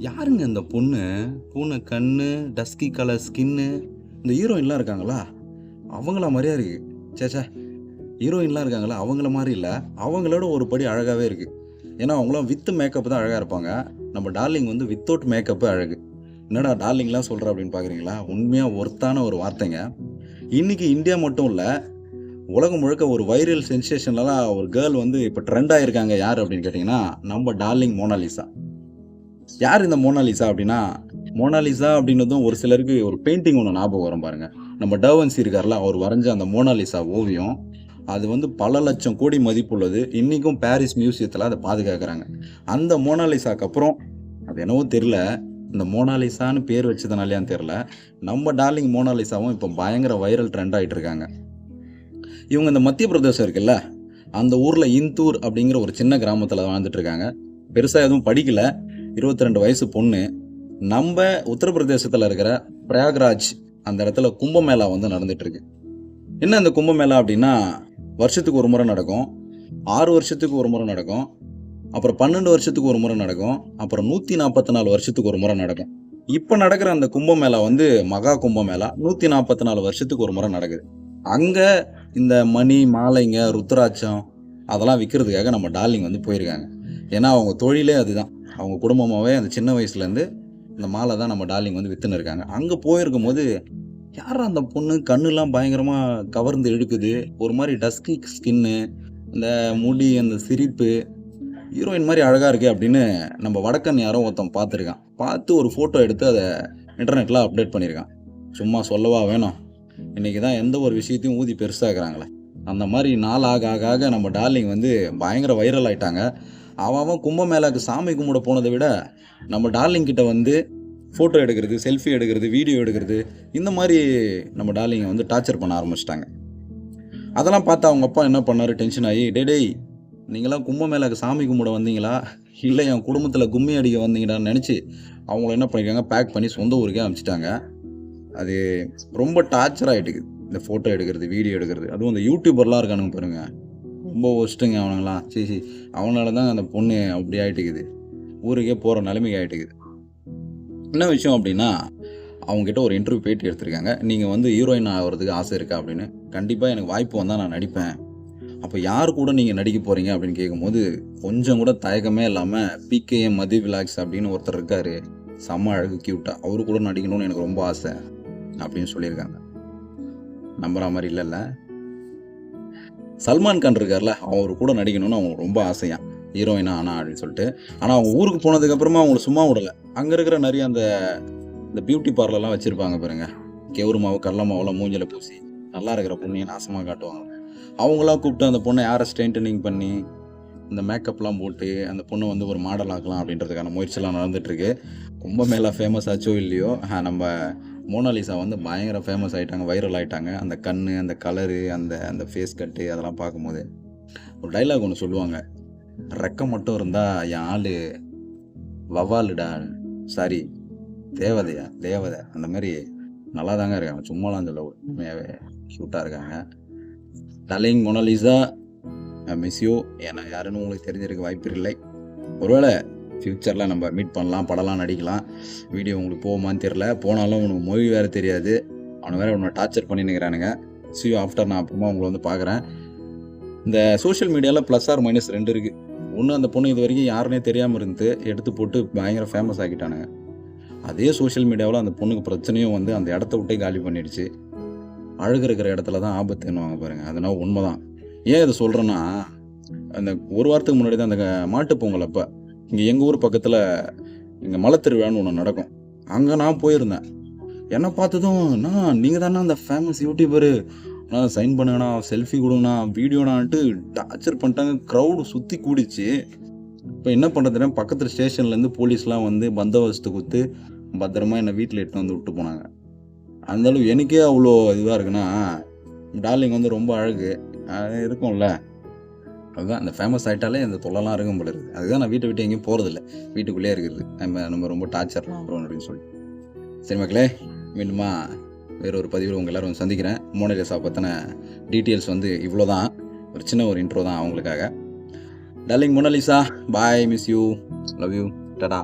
யாருங்க இந்த பொண்ணு? பூனை கண்ணு, டஸ்கி கலர் ஸ்கின்னு. இந்த ஹீரோயின்லாம் இருக்காங்களா? அவங்கள மாரியா இருக்கு. ச்சே! ச்சே! ஹீரோயின்லாம் இருக்காங்களா? அவங்கள மாரி இல்ல. அவங்களோட ஒரு படி அழகாவே இருக்கு. ஏன்னா, அவங்கலாம் வித் மேக்கப் தான் அழகா இருப்பாங்க. நம்ம டார்லிங் வந்து வித்தவுட் மேக்கப் அழகு. என்னடா டார்லிங்லாம் சொல்ற அப்படின்னு பார்க்குறீங்களா? உண்மையா ஒர்த்தான ஒரு வார்த்தைங்க. இன்னைக்கு இந்தியா மட்டும் இல்ல, உலகம் முழுக்க ஒரு வைரல் சென்சேஷன்லலாம் ஒரு கேர்ள் வந்து இப்ப ட்ரெண்ட் ஆயிருக்காங்க. யாரு அப்படின்னு கேட்டீங்கன்னா, நம்ம டார்லிங் மோனாலிசா. யார் இந்த மோனாலிசா அப்படின்னா, மோனாலிசா அப்படின்னதும் ஒரு சிலருக்கு ஒரு பெயிண்டிங் ஒண்ணு ஞாபகம் வரும் பாருங்க. நம்ம டா வின்சி இருக்கார்ல, அவர் வரைஞ்ச அந்த மோனாலிசா ஓவியம். அது வந்து பல லட்சம் கோடி மதிப்புள்ளது. இன்னைக்கும் பாரிஸ் மியூசியத்துல அத பாதுகாக்குறாங்க. அந்த மோனாலிசாக்கு அப்புறம், அது என்னவோ தெரியல. இந்த மோனாலிசான்னு பேர் வச்சதுனாலயான்னு தெரியல. நம்ம டார்லிங் மோனாலிசாவும் இப்ப பயங்கர வைரல் ட்ரெண்ட் ஆயிட்டு இருக்காங்க. இவங்க இந்த மத்திய பிரதேசம் இருக்குல்ல, அந்த ஊர்ல இந்தூர் அப்படிங்கிற ஒரு சின்ன கிராமத்துல வாழ்ந்துட்டு இருக்காங்க. பெருசா எதுவும் படிக்கல. 22 வயசு பொண்ணு. நம்ப உத்தரப்பிரதேசத்துல இருக்கிற பிரயாக்ராஜ் அந்த இடத்துல கும்பமேளா வந்து நடந்துட்டு இருக்கு. என்ன இந்த கும்பமேளா அப்படின்னா, வருஷத்துக்கு ஒரு முறை நடக்கும். 6 வருஷத்துக்கு ஒரு முறை நடக்கும். அப்புறம் 12 வருஷத்துக்கு ஒரு முறை நடக்கும். அப்புறம் 144 வருஷத்துக்கு ஒரு முறை நடக்கும். இப்ப நடக்கிற அந்த கும்பமேளா வந்து மகா கும்பமேளா 144 வருஷத்துக்கு ஒரு முறை நடக்குது. அங்க இந்த மணி, மாலைங்க, ருத்ராட்சம் அதெல்லாம் விக்கிறதுக்காக நம்ம டார்லிங் வந்து போயிருக்காங்க. ஏன்னா அவங்க தொழிலே அதுதான். அவங்க குடும்பமாவே அந்த சின்ன வயசுலேருந்து இந்த மாலை தான் நம்ம டார்லிங் வந்து வித்துன்னு இருக்காங்க. அங்க போயிருக்கும்போது, யார்ரா அந்த பொண்ணு கண்ணுலாம் பயங்கரமா கவர்ந்து இழுக்குது. ஒரு மாரி டஸ்கி ஸ்கின்னு, இந்த முடி, அந்த சிரிப்பு, ஹீரோயின் மாரி அழகா இருக்கே அப்படின்னு நம்ம வடக்கன் யாரோ ஒருத்தன் பார்த்துருக்கான். பார்த்து ஒரு ஃபோட்டோ எடுத்து அத இன்டர்நெட்ல அப்டேட் பண்ணியிருக்கான். சும்மா சொல்லவா வேணும்? இன்னைக்கு தான் எந்த ஒரு விஷயத்தையும் ஊதி பெருசாக்குறாங்களே. அந்த மாரி நாள் ஆக ஆக ஆக நம்ம டார்லிங் வந்து பயங்கர வைரல் ஆயிட்டாங்க. அவன் கும்பமேளாக்கு சாமி கும்பிட போனத விட, நம்ம டார்லிங் கிட்ட வந்து ஃபோட்டோ எடுக்கிறது, செல்ஃபி எடுக்கிறது, வீடியோ எடுக்கிறது, இந்த மாரி நம்ம டார்லிங்க வந்து டார்ச்சர் பண்ண ஆரம்பிச்சுட்டாங்க. அதெல்லாம் பார்த்து அவங்க அப்பா என்ன பண்ணாரு, டென்ஷன் ஆயி, "டேய் டேய் நீங்கலாம் கும்பமேளாக்கு சாமி கும்பிட வந்தீங்களா? இல்ல என் குடும்பத்தில கும்மி அடிக்க வந்தீங்கடான்னு" நெனச்சு, அவங்கள என்ன பண்ணியிருக்காங்க, பேக் பண்ணி சொந்த ஊருக்கே அனுப்பிச்சுட்டாங்க. அது ரொம்ப டார்ச்சர் ஆயிட்டுது. இந்த ஃபோட்டோ எடுக்கிறது, வீடியோ எடுக்கிறது. அதுவும் இந்த யூடியூபர்லாம் இருக்கானுங்க பாருங்க. ரொம்ப ஒர்ஸ்ட்டுங்க அவனுங்கலாம். ச்சீ ச்சீ! அவனால தான் அந்த பொண்ணு அப்படி ஆயிட்டுக்குது. ஊருக்கே போற நிலைமைக்கு ஆயிட்டுக்குது. என்ன விஷயம் அப்படின்னா, அவங்ககிட்ட ஒரு இன்டர்வியூ பேட்டி எடுத்திருக்காங்க. "நீங்க வந்து ஹீரோயின் ஆவறதுக்கு ஆசை இருக்கா?" அப்படின்னு. "கண்டிப்பா எனக்கு வாய்ப்பு வந்தா நான் நடிப்பேன்." "அப்ப யார் கூட நீங்க நடிக்க போறீங்க?" அப்படின்னு கேட்கும்போது, கொஞ்சம் கூட தயக்கமே இல்லாம பிகேஎம் மதி விலாக்ஸ் அப்படின்னு ஒருத்தர் இருக்காரு. செம்ம அழகு கியூட்டா. அவரு கூட நடிக்கணும்னு எனக்கு ரொம்ப ஆசை அப்படின்னு சொல்லியிருக்காங்க. நம்புற மாரி இல்லல்ல. சல்மான் கான் இருக்கார்ல, அவரு கூட நடிக்கணும்னு அவங்களுக்கு ரொம்ப ஆசையாம். ஹீரோயினா ஆனா அப்படின்னு சொல்லிட்டு. ஆனா அவங்க ஊருக்கு போனதுக்கு அப்புறமா அவங்கள சும்மா விடல. அங்க இருக்கிற நெறைய அந்த இந்த பியூட்டி பார்லர்லாம் வச்சிருப்பாங்க பாருங்க. கெவுரு மாவு, கடல மாவுலாம் மூஞ்சில பூசி, நல்லா இருக்கிற பொண்ணைய நாசமா காட்டுவாங்க. அவங்கலாம் கூப்பிட்டு அந்த பொண்ண ஹேர ஸ்ட்ரெய்ட்டனிங் பண்ணி, இந்த மேக்கப்லாம் போட்டு, அந்த பொண்ண வந்து ஒரு மாடல் ஆக்கலாம் அப்படின்றதுக்கான முயற்சிலாம் நடந்துட்டு இருக்கு. கும்பமேளா ஃபேமஸ் ஆச்சோ இல்லையோ, நம்ம மோனாலிசா வந்து பயங்கர ஃபேமஸ் ஆயிட்டாங்க, வைரல் ஆயிட்டாங்க. அந்த கண்ணு, அந்த கலரு, அந்த அந்த ஃபேஸ் கட்டு அதெல்லாம் பார்க்கும்போது. ஒரு டயலாக் ஒண்ணு சொல்லுவாங்க. "ரெக்க மட்டும் இருந்தா என் ஆளு வவ்வாலுடா. சாரி தேவதையா? தேவதை." அந்த மாரி நல்லாதாங்க இருக்காங்க. சும்மாலாம் சொல்லல. உண்மையாவே கியூட்டா இருக்காங்க. Darling Monalisa, I miss you. நான் யாருன்னு உங்களுக்கு தெரிஞ்சிருக்க வாய்ப்பில்லை. ஒருவேள ஃபியூச்சர்ல நம்ம மீட் பண்ணலாம், படம்லாம் நடிக்கலாம். வீடியோ உங்களுக்கு போகுமான்னு தெரியல. போனாலும் உனக்கு மொழி வேற தெரியாது. அவனுங்க வேற உன்ன டார்ச்சர் பண்ணின்னுக்கிறானுங்க. see you after. நான் அப்புறமா உங்கள வந்து பார்க்குறேன். இந்த சோசியல் மீடியால ப்ளஸ் ஆர் மைனஸ் 2 இருக்கு. ஒண்ணு அந்த பொண்ணு இதுவரைக்கும் யாருன்னே தெரியாம இருந்து, எடுத்து போட்டு பயங்கர ஃபேமஸ் ஆக்கிட்டானுங்க. அதே சோசியல் மீடியாவுல அந்த பொண்ணுக்கு பிரச்சனையும் வந்து அந்த இடத்த விட்டே காலி பண்ணிடுச்சு. அழகு இருக்கிற இடத்துல தான் ஆபத்துன்னுவாங்க பாருங்க. அது என்னவோ உண்மதான். ஏன் இத சொல்றேன்னா, அந்த ஒரு வாரத்துக்கு முன்னாடி தான் அந்த மாட்டுப் பொங்கல் அப்ப, இங்க எங்க ஊர் பக்கத்துல இங்க மலை திருவிழான்னு ஒண்ணு நடக்கும். அங்க நான் போயிருந்தேன். என்ன பார்த்ததும், "அண்ணா நீங்க தானா அந்த ஃபேமஸ் யூடியூபரு? அண்ணா சைன் பண்ணுங்கண்ணா, செல்ஃபி குடுங்கண்ணா, வீடியோண்ணான்ட்டு" டார்ச்சர் பண்ணிட்டாங்க. கிரவுடு சுத்தி கூடிச்சு. இப்ப என்ன பண்றதுன்னா, பக்கத்துல ஸ்டேஷன்லேருந்து போலீஸ்லாம் வந்து பந்தோபஸ்து குடுத்து, பத்திரமா என்ன வீட்ல இட்டுன்னு வந்து விட்டு போனாங்க. அந்த அளவு எனக்கே அவ்ளோ இதுவா இருக்குன்னா, டார்லிங் வந்து ரொம்ப அழகு. அது இருக்கும்ல. அதுதான் அந்த ஃபேமஸ் ஆயிட்டாலே இந்த தொல்லலாம் இருக்கும் போல இருக்கு. அதுதான் நான் வீட்ட விட்டு எங்கேயும் போறதில்ல. வீட்டுக்குள்ளேயே இருக்கிறது. நம்ம ரொம்ப டார்ச்சர்லாம் வரும் அப்படின்னு சொல்லி. சரி மக்களே, மீண்டுமா வேற ஒரு பதிவில் உங்க எல்லாரும் சந்திக்கிறேன். மோனாலிசா பத்தின டீட்டெயில்ஸ் வந்து இவ்வளோதான். ஒரு சின்ன ஒரு இன்ட்ரோ தான் அவங்களுக்காக. Darling Monalisa, bye, miss you, love you, Tata.